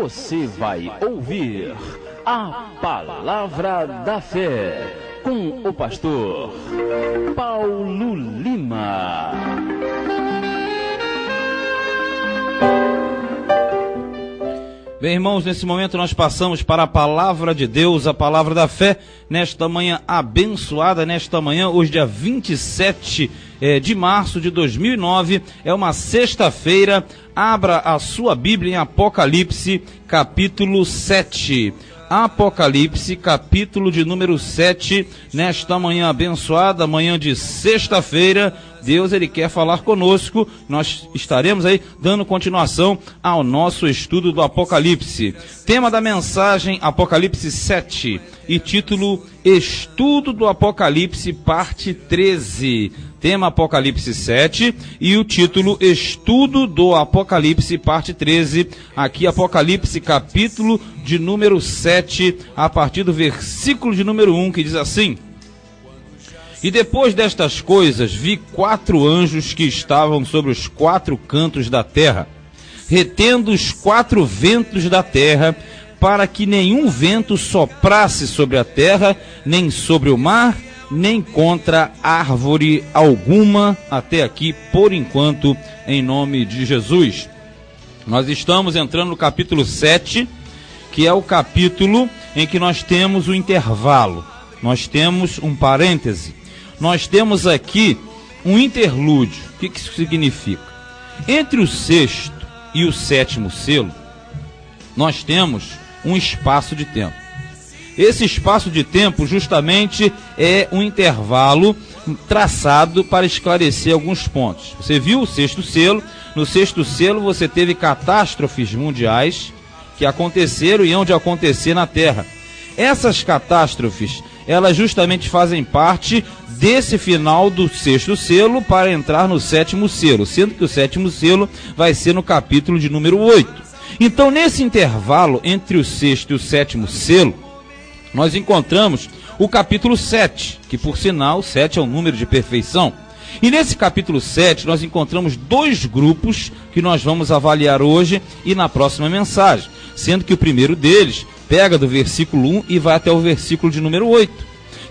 Você vai ouvir a Palavra da Fé com o pastor Paulo Lima. Bem, irmãos, nesse momento nós passamos para a Palavra de Deus, a Palavra da Fé, nesta manhã abençoada, nesta manhã, hoje dia 27 de março de 2009, é uma sexta-feira. Abra a sua Bíblia em Apocalipse, capítulo 7. Apocalipse, capítulo de número 7, nesta manhã abençoada, manhã de sexta-feira. Deus, Ele quer falar conosco. Nós estaremos aí dando continuação ao nosso estudo do Apocalipse. Tema da mensagem, Apocalipse 7, e título, Estudo do Apocalipse, parte 13. Tema Apocalipse 7 e o título Estudo do Apocalipse, parte 13. Aqui Apocalipse, capítulo de número 7, a partir do versículo de número 1, que diz assim: E depois destas coisas vi 4 anjos que estavam sobre os 4 cantos da terra, retendo os 4 ventos da terra, para que nenhum vento soprasse sobre a terra, nem sobre o mar, nem contra árvore alguma. Até aqui, por enquanto, em nome de Jesus. Nós estamos entrando no capítulo 7, que é o capítulo em que nós temos o intervalo. Nós temos um parêntese. Nós temos aqui um interlúdio. O que isso significa? Entre o 6º e o 7º selo, nós temos um espaço de tempo. Esse espaço de tempo justamente é um intervalo traçado para esclarecer alguns pontos. Você viu o 6º selo? No 6º selo você teve catástrofes mundiais que aconteceram e hão de acontecer na Terra. Essas catástrofes, elas justamente fazem parte desse final do 6º selo para entrar no 7º selo, sendo que o 7º selo vai ser no capítulo de número 8. Então, nesse intervalo entre o 6º e o 7º selo, nós encontramos o capítulo 7, que por sinal, 7 é um número de perfeição. E nesse capítulo 7 nós encontramos 2 grupos que nós vamos avaliar hoje e na próxima mensagem, sendo que o primeiro deles pega do versículo 1 e vai até o versículo de número 8,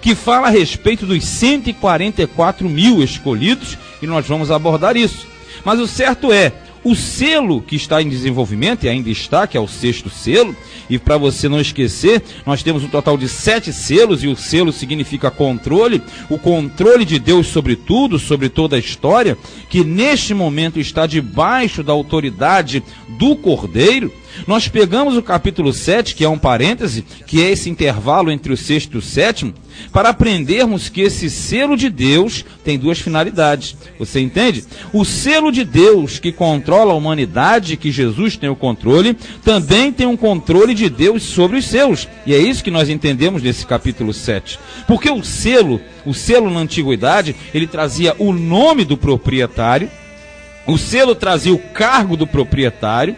que fala a respeito dos 144 mil escolhidos, e nós vamos abordar isso. Mas o certo é, o selo que está em desenvolvimento, e ainda está, que é o 6º selo, e para você não esquecer, nós temos um total de 7 selos, e o selo significa controle, o controle de Deus sobre tudo, sobre toda a história, que neste momento está debaixo da autoridade do Cordeiro. Nós pegamos o capítulo 7, que é um parêntese, que é esse intervalo entre o 6º e o 7º, para aprendermos que esse selo de Deus tem 2 finalidades. Você entende? O selo de Deus que controla a humanidade, que Jesus tem o controle, também tem um controle de Deus sobre os seus. E é isso que nós entendemos nesse capítulo 7. Porque o selo na antiguidade, ele trazia o nome do proprietário, o selo trazia o cargo do proprietário,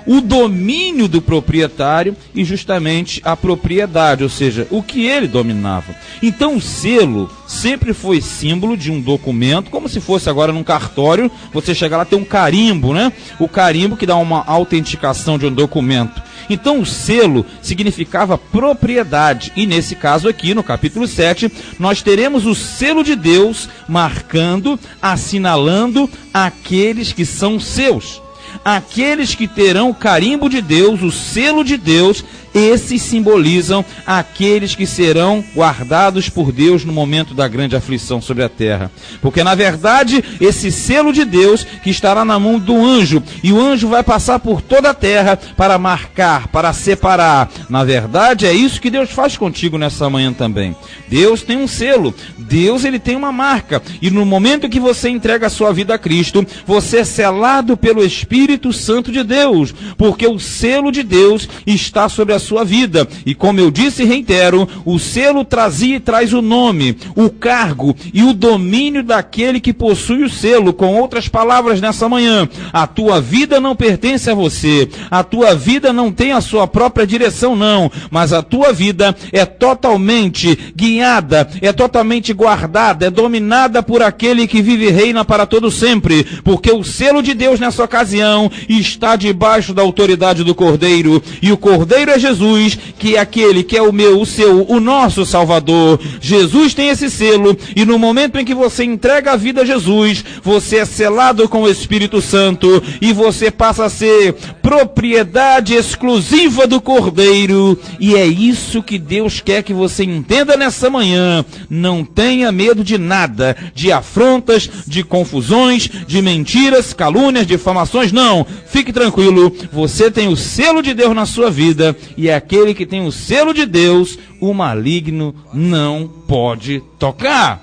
o domínio do proprietário e justamente a propriedade, ou seja, o que ele dominava. Então o selo sempre foi símbolo de um documento, como se fosse agora num cartório, você chegar lá, tem um carimbo, né? O carimbo que dá uma autenticação de um documento. Então o selo significava propriedade, e nesse caso aqui, no capítulo 7, nós teremos o selo de Deus marcando, assinalando aqueles que são seus. Aqueles que terão o carimbo de Deus, o selo de Deus, esses simbolizam aqueles que serão guardados por Deus no momento da grande aflição sobre a terra. Porque na verdade, esse selo de Deus que estará na mão do anjo, e o anjo vai passar por toda a terra para marcar, para separar. Na verdade, é isso que Deus faz contigo nessa manhã também. Deus tem um selo, Deus ele tem uma marca, e no momento que você entrega a sua vida a Cristo, você é selado pelo Espírito Santo de Deus, porque o selo de Deus está sobre a sua vida. E como eu disse e reitero, o selo trazia e traz o nome, o cargo e o domínio daquele que possui o selo. Com outras palavras, nessa manhã, a tua vida não pertence a você, a tua vida não tem a sua própria direção, não, mas a tua vida é totalmente guiada, é totalmente guardada, é dominada por aquele que vive e reina para todo sempre, porque o selo de Deus nessa ocasião está debaixo da autoridade do Cordeiro, e o Cordeiro é Jesus, que é aquele que é o meu, o seu, o nosso Salvador. Jesus tem esse selo, e no momento em que você entrega a vida a Jesus, você é selado com o Espírito Santo, e você passa a ser propriedade exclusiva do Cordeiro, e é isso que Deus quer que você entenda nessa manhã. Não tenha medo de nada, de afrontas, de confusões, de mentiras, calúnias, difamações, não. Fique tranquilo, você tem o selo de Deus na sua vida, e é aquele que tem o selo de Deus, o maligno não pode tocar.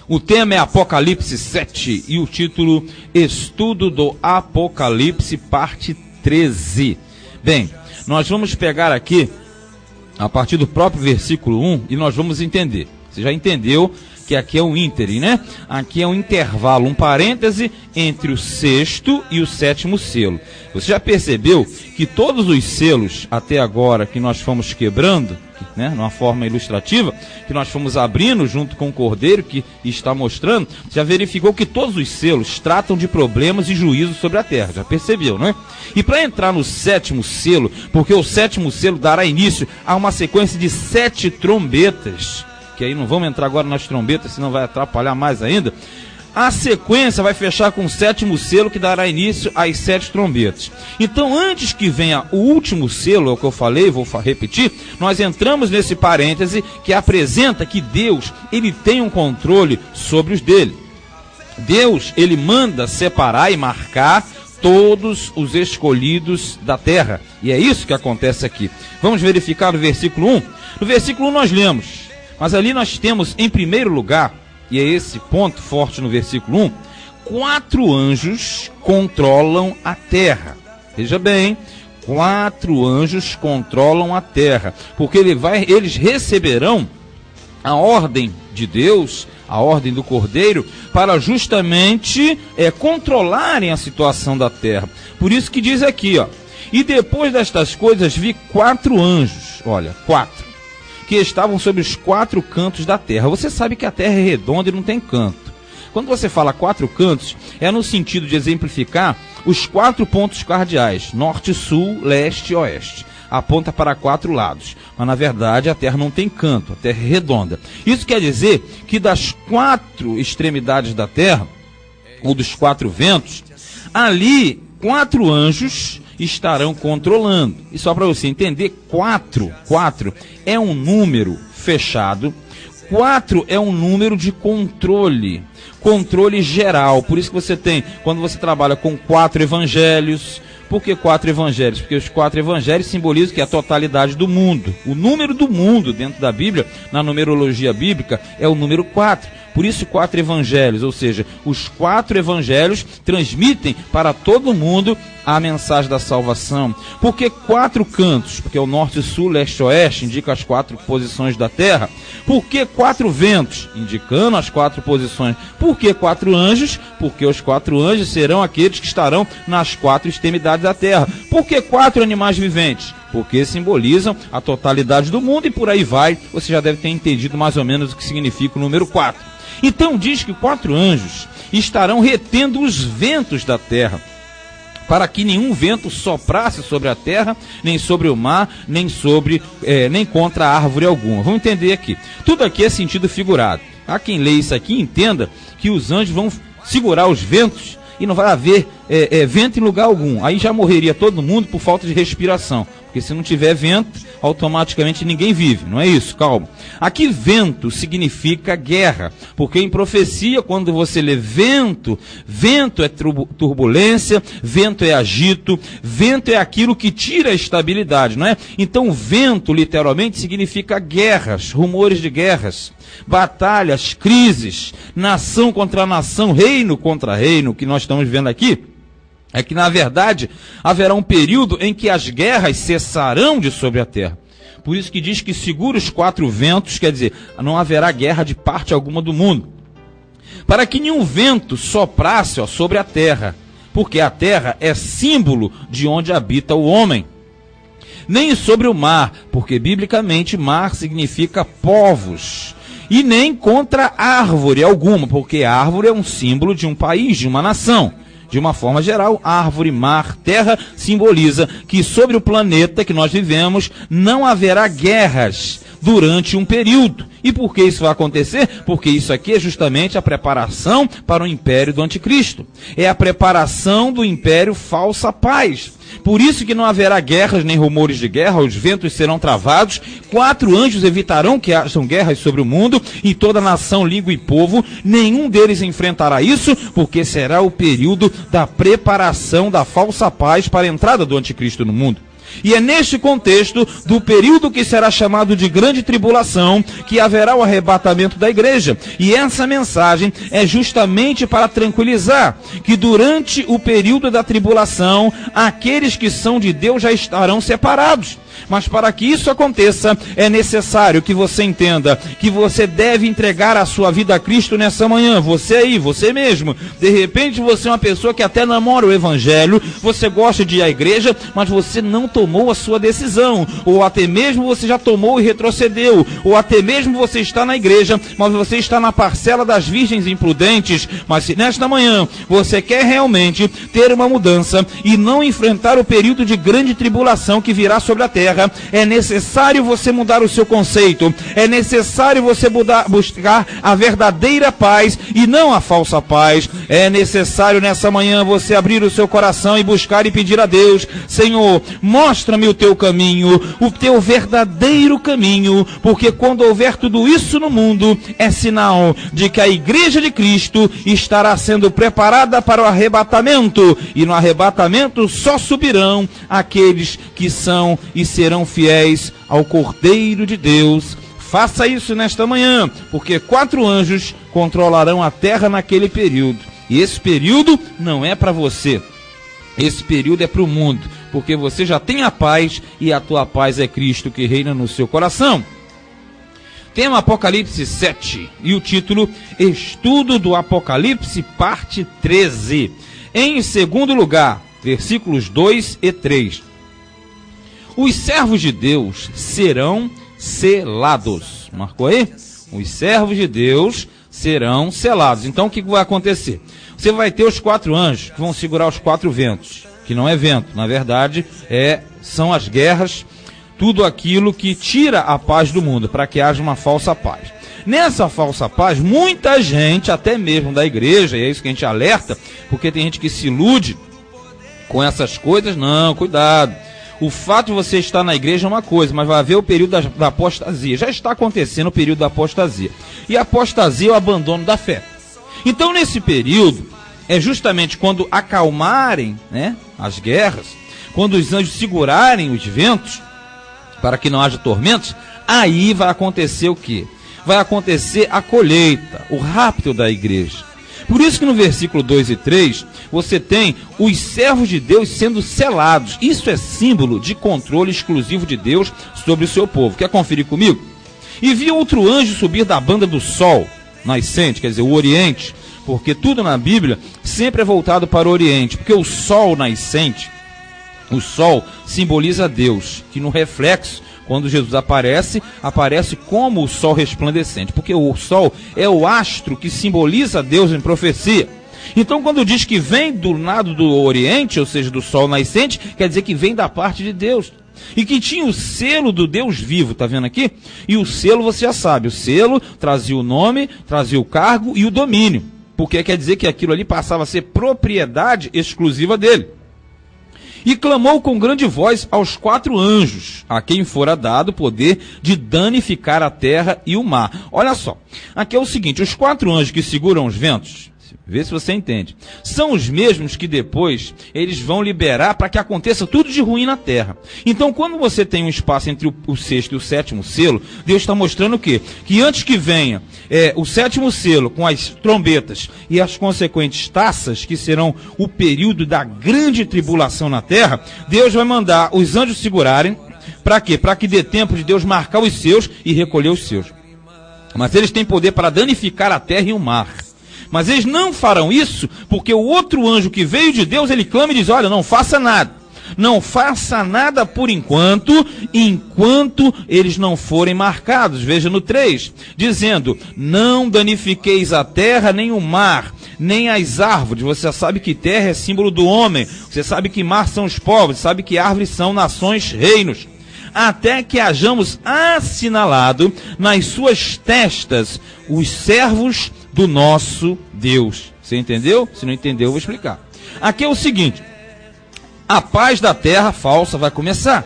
O tema é Apocalipse 7 e o título Estudo do Apocalipse, parte 13. Bem, nós vamos pegar aqui a partir do próprio versículo 1 e nós vamos entender. Você já entendeu que aqui é um ínterim, né? Aqui é um intervalo, um parêntese entre o sexto e o sétimo selo. Você já percebeu que todos os selos até agora que nós fomos quebrando, né, numa forma ilustrativa, que nós fomos abrindo junto com o Cordeiro, que está mostrando, já verificou que todos os selos tratam de problemas e juízos sobre a terra, já percebeu, não é? E para entrar no sétimo selo, porque o sétimo selo dará início a uma sequência de 7 trombetas, que aí não vamos entrar agora nas trombetas, senão vai atrapalhar mais ainda. A sequência vai fechar com o sétimo selo, que dará início às 7 trombetas. Então, antes que venha o último selo, é o que eu falei, vou repetir, nós entramos nesse parêntese que apresenta que Deus, ele tem um controle sobre os dele. Deus, ele manda separar e marcar todos os escolhidos da terra. E é isso que acontece aqui. Vamos verificar no versículo 1. No versículo 1 nós lemos, mas ali nós temos em primeiro lugar, e é esse ponto forte no versículo 1, 4 anjos controlam a terra. Veja bem, 4 anjos controlam a terra, porque eles receberão a ordem de Deus, a ordem do Cordeiro, para justamente controlarem a situação da terra. Por isso que diz aqui, ó, e depois destas coisas vi 4 anjos, olha, 4, que estavam sobre os 4 cantos da terra. Você sabe que a terra é redonda e não tem canto. Quando você fala 4 cantos, é no sentido de exemplificar os 4 pontos cardeais, norte, sul, leste e oeste. Aponta para 4 lados. Mas na verdade a terra não tem canto, a terra é redonda. Isso quer dizer que das 4 extremidades da terra, ou dos 4 ventos, ali 4 anjos estarão controlando. E só para você entender, 4 é um número fechado, 4 é um número de controle geral. Por isso que você tem, quando você trabalha com 4 evangelhos. Por que 4 evangelhos? Porque os 4 evangelhos simbolizam que é a totalidade do mundo. O número do mundo dentro da Bíblia, na numerologia bíblica, é o número 4. Por isso 4 evangelhos, ou seja, os 4 evangelhos transmitem para todo mundo a mensagem da salvação. Por que 4 cantos? Porque o norte, sul, leste e oeste indica as 4 posições da terra. Por que 4 ventos? Indicando as 4 posições. Por que 4 anjos? Porque os 4 anjos serão aqueles que estarão nas 4 extremidades da terra. Por que 4 animais viventes? Porque simbolizam a totalidade do mundo e por aí vai. Você já deve ter entendido mais ou menos o que significa o número 4. Então diz que 4 anjos estarão retendo os ventos da terra, para que nenhum vento soprasse sobre a terra, nem sobre o mar, nem contra árvore alguma. Vamos entender aqui. Tudo aqui é sentido figurado. Há quem leia isso aqui e entenda que os anjos vão segurar os ventos e não vai haver vento em lugar algum. Aí já morreria todo mundo por falta de respiração. Porque se não tiver vento, automaticamente ninguém vive. Não é isso? Calma. Aqui vento significa guerra. Porque em profecia, quando você lê vento, vento é turbulência, vento é agito, vento é aquilo que tira a estabilidade, não é? Então vento, literalmente, significa guerras, rumores de guerras, batalhas, crises, nação contra nação, reino contra reino, que nós estamos vendo aqui. é que, na verdade, haverá um período em que as guerras cessarão de sobre a terra. Por isso que diz que segura os 4 ventos, quer dizer, não haverá guerra de parte alguma do mundo. Para que nenhum vento soprasse sobre a terra, porque a terra é símbolo de onde habita o homem. Nem sobre o mar, porque biblicamente mar significa povos. E nem contra árvore alguma, porque árvore é um símbolo de um país, de uma nação. De uma forma geral, árvore, mar, terra simboliza que sobre o planeta que nós vivemos não haverá guerras durante um período. E por que isso vai acontecer? Porque isso aqui é justamente a preparação para o império do anticristo. É a preparação do império falsa paz. Por isso que não haverá guerras nem rumores de guerra, os ventos serão travados, 4 anjos evitarão que hajam guerras sobre o mundo, e toda nação, língua e povo, nenhum deles enfrentará isso, porque será o período da preparação da falsa paz para a entrada do anticristo no mundo. E é neste contexto do período que será chamado de grande tribulação que haverá o arrebatamento da igreja. E essa mensagem é justamente para tranquilizar que durante o período da tribulação, aqueles que são de Deus já estarão separados. Mas para que isso aconteça, é necessário que você entenda que você deve entregar a sua vida a Cristo nessa manhã. Você aí, você mesmo. De repente você é uma pessoa que até namora o Evangelho, você gosta de ir à igreja, mas você não tomou a sua decisão. Ou até mesmo você já tomou e retrocedeu. Ou até mesmo você está na igreja, mas você está na parcela das virgens imprudentes. Mas se nesta manhã você quer realmente ter uma mudança e não enfrentar o período de grande tribulação que virá sobre a terra, é necessário você mudar o seu conceito, é necessário você buscar a verdadeira paz e não a falsa paz. É necessário nessa manhã você abrir o seu coração e buscar e pedir a Deus: Senhor, mostra-me o teu caminho, o teu verdadeiro caminho, porque quando houver tudo isso no mundo, é sinal de que a igreja de Cristo estará sendo preparada para o arrebatamento, e no arrebatamento só subirão aqueles que são e serão fiéis ao Cordeiro de Deus. Faça isso nesta manhã, porque 4 anjos controlarão a terra naquele período. E esse período não é para você. Esse período é para o mundo, porque você já tem a paz e a tua paz é Cristo que reina no seu coração. Tema Apocalipse 7 e o título Estudo do Apocalipse, parte 13. Em segundo lugar, versículos 2 e 3. Os servos de Deus serão selados. Marcou aí? Os servos de Deus serão selados. Então o que vai acontecer? Você vai ter os 4 anjos que vão segurar os 4 ventos, que não é vento, na verdade são as guerras, tudo aquilo que tira a paz do mundo, para que haja uma falsa paz. Nessa falsa paz, muita gente, até mesmo da igreja, e é isso que a gente alerta, porque tem gente que se ilude com essas coisas. Não, cuidado. O fato de você estar na igreja é uma coisa, mas vai haver o período da apostasia. Já está acontecendo o período da apostasia. E a apostasia é o abandono da fé. Então, nesse período, é justamente quando acalmarem, as guerras, quando os anjos segurarem os ventos, para que não haja tormentos, aí vai acontecer o quê? Vai acontecer a colheita, o rapto da igreja. Por isso que no versículo 2 e 3, você tem os servos de Deus sendo selados. Isso é símbolo de controle exclusivo de Deus sobre o seu povo. Quer conferir comigo? E vi outro anjo subir da banda do sol nascente, quer dizer, o oriente, porque tudo na Bíblia sempre é voltado para o oriente, porque o sol nascente, o sol simboliza Deus, que no reflexo, quando Jesus aparece como o sol resplandecente, porque o sol é o astro que simboliza Deus em profecia. Então, quando diz que vem do lado do oriente, ou seja, do sol nascente, quer dizer que vem da parte de Deus. E que tinha o selo do Deus vivo, tá vendo aqui? E o selo, você já sabe, o selo trazia o nome, trazia o cargo e o domínio, porque quer dizer que aquilo ali passava a ser propriedade exclusiva dele. E clamou com grande voz aos 4 anjos, a quem fora dado o poder de danificar a terra e o mar. Olha só, aqui é o seguinte: os 4 anjos que seguram os ventos, Vê se você entende. São os mesmos que depois eles vão liberar para que aconteça tudo de ruim na terra. Então, quando você tem um espaço entre o sexto e o sétimo selo, Deus está mostrando o quê? Que antes que venha o sétimo selo com as trombetas e as consequentes taças, que serão o período da grande tribulação na terra, Deus vai mandar os anjos segurarem. Para quê? Para que dê tempo de Deus marcar os seus e recolher os seus. Mas eles têm poder para danificar a terra e o mar. Mas eles não farão isso, porque o outro anjo que veio de Deus, ele clama e diz, olha, não faça nada. Não faça nada por enquanto eles não forem marcados. Veja no 3, dizendo, não danifiqueis a terra, nem o mar, nem as árvores. Você sabe que terra é símbolo do homem. Você sabe que mar são os povos. Você sabe que árvores são nações, reinos. Até que hajamos assinalado nas suas testas os servos do nosso Deus. Você entendeu? Se não entendeu, eu vou explicar. Aqui é o seguinte, a paz da terra falsa vai começar.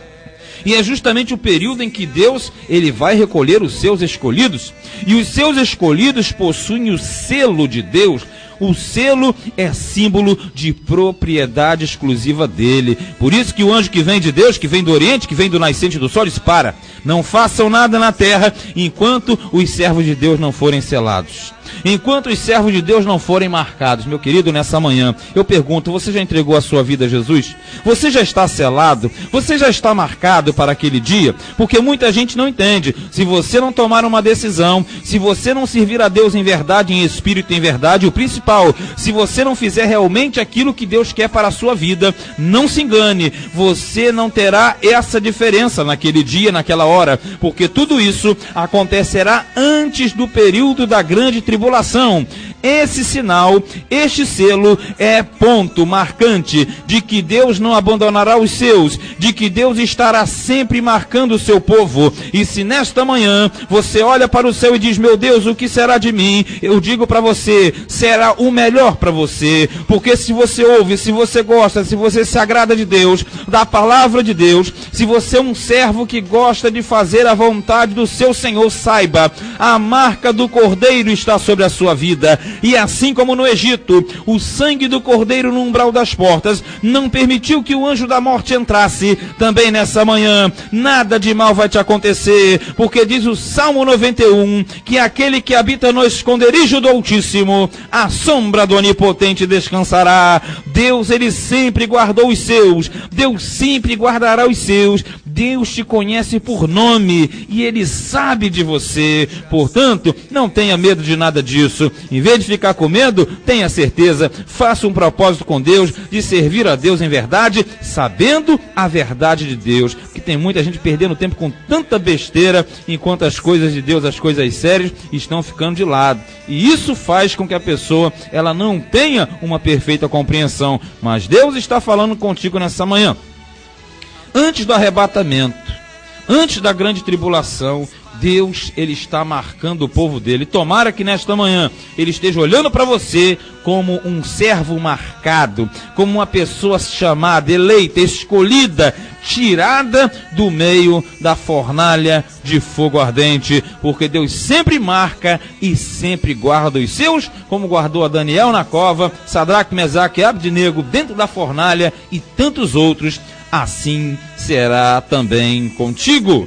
E é justamente o período em que Deus, ele vai recolher os seus escolhidos. E os seus escolhidos possuem o selo de Deus. O selo é símbolo de propriedade exclusiva dele. Por isso que o anjo que vem de Deus, que vem do Oriente, que vem do nascente do sol, diz, para, não façam nada na terra, enquanto os servos de Deus não forem selados. Enquanto os servos de Deus não forem marcados. Meu querido, nessa manhã, eu pergunto, você já entregou a sua vida a Jesus? Você já está selado? Você já está marcado para aquele dia? Porque muita gente não entende. Se você não tomar uma decisão, se você não servir a Deus em verdade, em espírito e em verdade, o principal, se você não fizer realmente aquilo que Deus quer para a sua vida, não se engane, você não terá essa diferença naquele dia, naquela hora, porque tudo isso acontecerá antes do período da grande tribulação. Esse sinal, este selo é ponto marcante de que Deus não abandonará os seus, de que Deus estará sempre marcando o seu povo. E se nesta manhã você olha para o céu e diz, meu Deus, o que será de mim? Eu digo para você, será o melhor para você, porque se você ouve, se você gosta, se você se agrada de Deus, da palavra de Deus, se você é um servo que gosta de fazer a vontade do seu Senhor, saiba, a marca do Cordeiro está sobre a sua vida. E assim como no Egito, o sangue do Cordeiro no umbral das portas não permitiu que o anjo da morte entrasse, também nessa manhã nada de mal vai te acontecer, porque diz o Salmo 91, que aquele que habita no esconderijo do Altíssimo, a sombra do Onipotente descansará. Deus, ele sempre guardou os seus, Deus sempre guardará os seus. Deus te conhece por nome e ele sabe de você. Portanto, não tenha medo de nada disso. Em vez de ficar com medo, tenha certeza, faça um propósito com Deus de servir a Deus em verdade, sabendo a verdade de Deus. Porque tem muita gente perdendo tempo com tanta besteira, enquanto as coisas de Deus, as coisas sérias, estão ficando de lado. E isso faz com que a pessoa, ela não tenha uma perfeita compreensão. Mas Deus está falando contigo nessa manhã. Antes do arrebatamento, antes da grande tribulação, Deus, ele está marcando o povo dele. Tomara que nesta manhã ele esteja olhando para você como um servo marcado, como uma pessoa chamada, eleita, escolhida, tirada do meio da fornalha de fogo ardente, porque Deus sempre marca e sempre guarda os seus, como guardou a Daniel na cova, Sadraque, Mesaque e Abdenego dentro da fornalha e tantos outros. Assim será também contigo.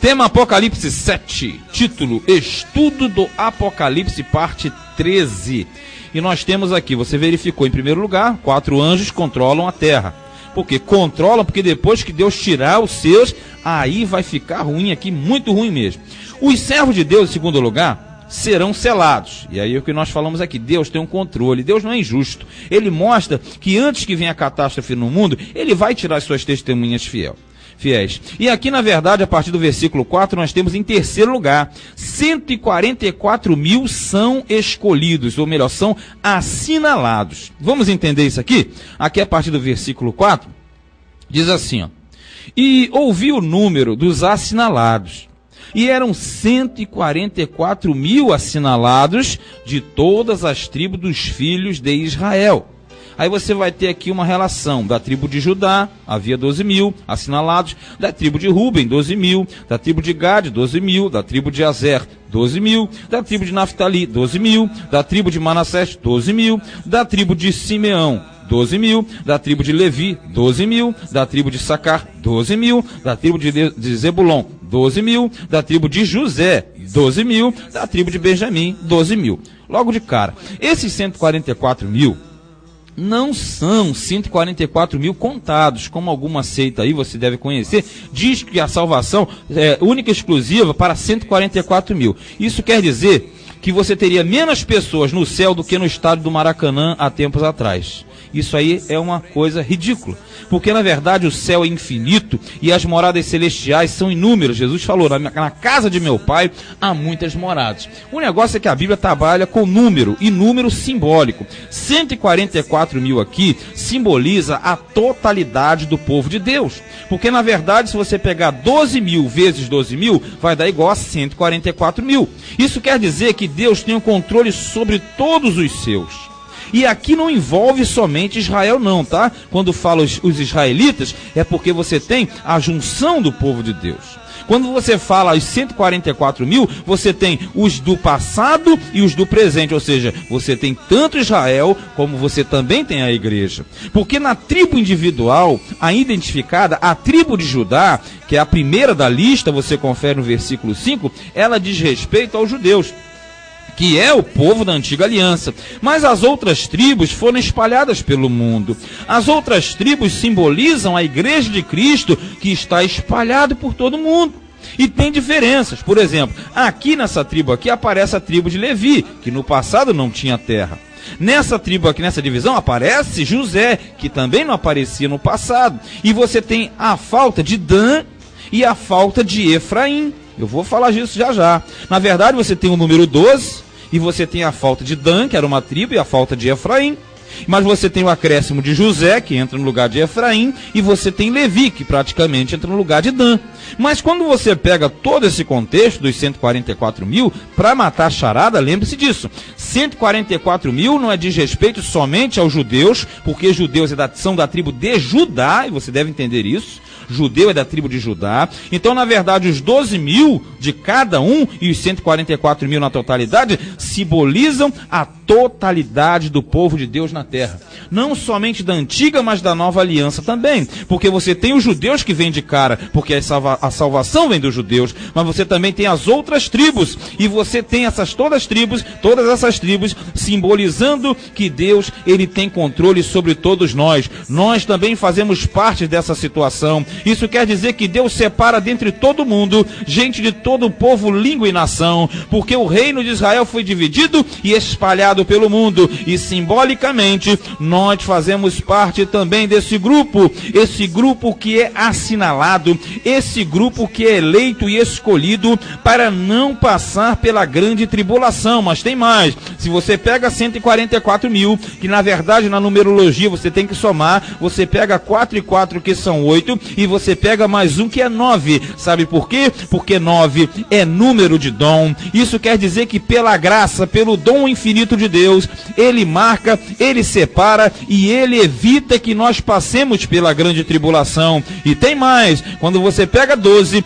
Tema Apocalipse 7, título Estudo do Apocalipse, parte 13. E nós temos aqui, você verificou em primeiro lugar, 4 anjos controlam a terra. Por quê? Controlam porque depois que Deus tirar os seus, aí vai ficar ruim aqui, muito ruim mesmo. Os servos de Deus, em segundo lugar, serão selados. E aí é o que nós falamos aqui, Deus tem um controle, Deus não é injusto. Ele mostra que antes que venha a catástrofe no mundo, ele vai tirar as suas testemunhas fiéis. E aqui, na verdade, a partir do versículo 4, nós temos em terceiro lugar, 144 mil são escolhidos, ou melhor, são assinalados. Vamos entender isso aqui? Aqui, a partir do versículo 4, diz assim, ó, e ouvi o número dos assinalados, e eram 144 mil assinalados de todas as tribos dos filhos de Israel. Aí você vai ter aqui uma relação da tribo de Judá, havia 12 mil assinalados, da tribo de Ruben, 12 mil, da tribo de Gade, 12 mil, da tribo de Azer, 12.000, da tribo de Naftali, 12.000, da tribo de Manassés, 12.000, da tribo de Simeão, 12.000, da tribo de Levi, 12.000, da tribo de Sacar, 12.000, da tribo de Zebulon, 12.000, da tribo de José, 12.000, da tribo de Benjamim, 12.000. Logo de cara, esses 144.000 não são 144.000 contados, como alguma seita aí você deve conhecer, diz que a salvação é única e exclusiva para 144.000. Isso quer dizer que você teria menos pessoas no céu do que no estádio do Maracanã há tempos atrás. Isso aí é uma coisa ridícula, porque na verdade o céu é infinito e as moradas celestiais são inúmeras. Jesus falou, na casa de meu pai há muitas moradas. O negócio é que a Bíblia trabalha com número, e número simbólico. 144.000 aqui simboliza a totalidade do povo de Deus, porque na verdade se você pegar 12.000 vezes 12.000, vai dar igual a 144.000. Isso quer dizer que Deus tem o controle sobre todos os seus. E aqui não envolve somente Israel não, tá? Quando fala os israelitas, é porque você tem a junção do povo de Deus. Quando você fala os 144.000, você tem os do passado e os do presente, ou seja, você tem tanto Israel como você também tem a igreja. Porque na tribo individual, ainda identificada, a tribo de Judá, que é a primeira da lista, você confere no versículo 5, ela diz respeito aos judeus, que é o povo da antiga aliança. Mas as outras tribos foram espalhadas pelo mundo. As outras tribos simbolizam a igreja de Cristo, que está espalhada por todo mundo. E tem diferenças. Por exemplo, aqui nessa tribo aqui aparece a tribo de Levi, que no passado não tinha terra. Nessa tribo aqui, nessa divisão, aparece José, que também não aparecia no passado. E você tem a falta de Dan e a falta de Efraim. Eu vou falar disso já já. Na verdade, você tem o número 12, e você tem a falta de Dan, que era uma tribo, e a falta de Efraim. Mas você tem o acréscimo de José, que entra no lugar de Efraim, e você tem Levi, que praticamente entra no lugar de Dan. Mas quando você pega todo esse contexto dos 144.000, para matar a charada, lembre-se disso. 144.000 não é diz respeito somente aos judeus, porque judeus são da tribo de Judá, e você deve entender isso. Judeu é da tribo de Judá. Então, na verdade, os 12.000 de cada um e os 144.000 na totalidade simbolizam a totalidade do povo de Deus na terra. Não somente da antiga, mas da nova aliança também. Porque você tem os judeus que vêm de cara, porque a salvação vem dos judeus, mas você também tem as outras tribos. E você tem todas essas tribos, simbolizando que Deus, ele tem controle sobre todos nós. Nós também fazemos parte dessa situação. Isso quer dizer que Deus separa dentre todo mundo, gente de todo o povo, língua e nação, porque o reino de Israel foi dividido e espalhado pelo mundo, e simbolicamente nós fazemos parte também desse grupo, esse grupo que é assinalado, esse grupo que é eleito e escolhido para não passar pela grande tribulação. Mas tem mais, se você pega 144.000, que na verdade na numerologia você tem que somar, você pega 4 e 4 que são 8, e você pega mais um que é 9. Sabe por quê? Porque 9 é número de dom. Isso quer dizer que pela graça, pelo dom infinito de Deus, ele marca, ele separa e ele evita que nós passemos pela grande tribulação. E tem mais, quando você pega 12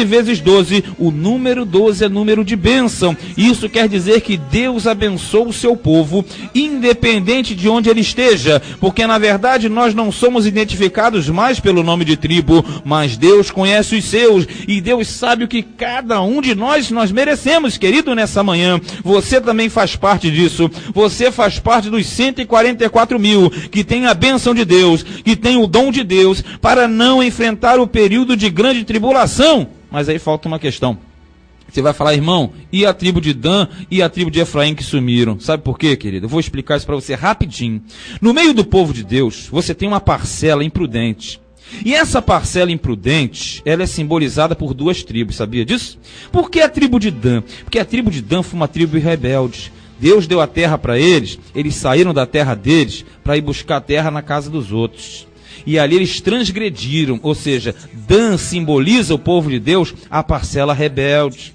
vezes 12, o número 12 é número de bênção. Isso quer dizer que Deus abençoa o seu povo, independente de onde ele esteja, porque na verdade nós não somos identificados mais pelo nome de tribo, mas Deus conhece os seus, e Deus sabe o que cada um de nós merecemos, querido, nessa manhã. Você também faz parte disso. Você faz parte dos 144.000 que tem a bênção de Deus, que tem o dom de Deus para não enfrentar o período de grande tribulação. Mas aí falta uma questão. Você vai falar, irmão, e a tribo de Dan e a tribo de Efraim que sumiram? Sabe por quê, querido? Eu vou explicar isso para você rapidinho. No meio do povo de Deus, você tem uma parcela imprudente. E essa parcela imprudente, ela é simbolizada por duas tribos, sabia disso? Por que a tribo de Dan? Porque a tribo de Dan foi uma tribo rebelde. Deus deu a terra para eles, eles saíram da terra deles para ir buscar a terra na casa dos outros. E ali eles transgrediram, ou seja, Dan simboliza o povo de Deus, a parcela rebelde.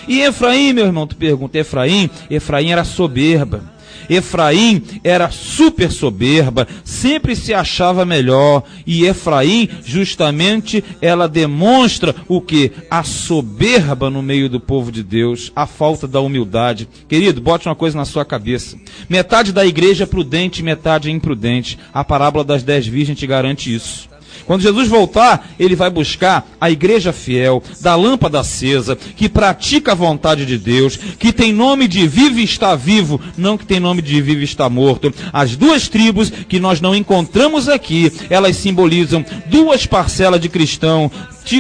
E Efraim, meu irmão, tu pergunta, Efraim era soberba. Efraim era super soberba, sempre se achava melhor, e Efraim, justamente, ela demonstra o que? A soberba no meio do povo de Deus, a falta da humildade. Querido, bote uma coisa na sua cabeça: metade da igreja é prudente, metade é imprudente. A parábola das 10 virgens te garante isso. Quando Jesus voltar, ele vai buscar a igreja fiel, da lâmpada acesa, que pratica a vontade de Deus, que tem nome de vive e está vivo, não que tem nome de vive e está morto. As duas tribos que nós não encontramos aqui, elas simbolizam duas parcelas de cristão,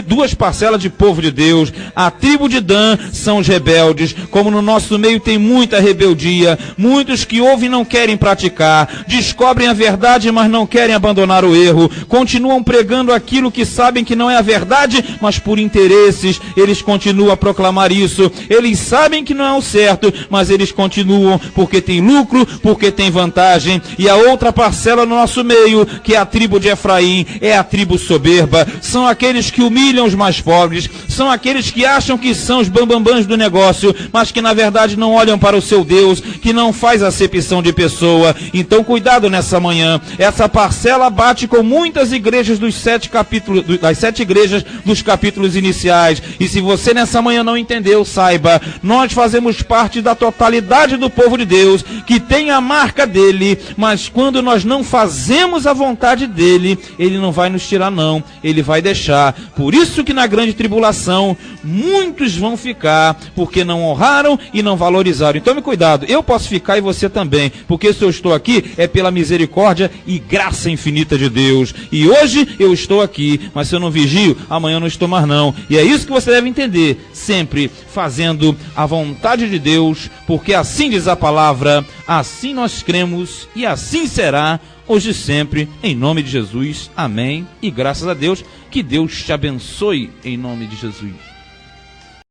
duas parcelas de povo de Deus. A tribo de Dan são os rebeldes. Como no nosso meio tem muita rebeldia, muitos que ouvem e não querem praticar, descobrem a verdade, mas não querem abandonar o erro, continuam pregando aquilo que sabem que não é a verdade, mas por interesses eles continuam a proclamar isso. Eles sabem que não é o certo, mas eles continuam porque tem lucro, porque tem vantagem. E a outra parcela no nosso meio, que é a tribo de Efraim, é a tribo soberba. São aqueles que humilham os mais pobres, são aqueles que acham que são os bambambãs do negócio, mas que na verdade não olham para o seu Deus, que não faz acepção de pessoa. Então cuidado nessa manhã. Essa parcela bate com muitas igrejas dos 7 capítulos, das 7 igrejas dos capítulos iniciais. E se você nessa manhã não entendeu, saiba, nós fazemos parte da totalidade do povo de Deus, que tem a marca dele, mas quando nós não fazemos a vontade dele, ele não vai nos tirar não, ele vai deixar. Por isso que na grande tribulação muitos vão ficar, porque não honraram e não valorizaram. Então, cuidado, eu posso ficar e você também, porque se eu estou aqui é pela misericórdia e graça infinita de Deus. E hoje eu estou aqui, mas se eu não vigio, amanhã eu não estou mais não. E é isso que você deve entender, sempre fazendo a vontade de Deus, porque assim diz a palavra, assim nós cremos e assim será, hoje e sempre, em nome de Jesus. Amém. E graças a Deus, que Deus te abençoe em nome de Jesus.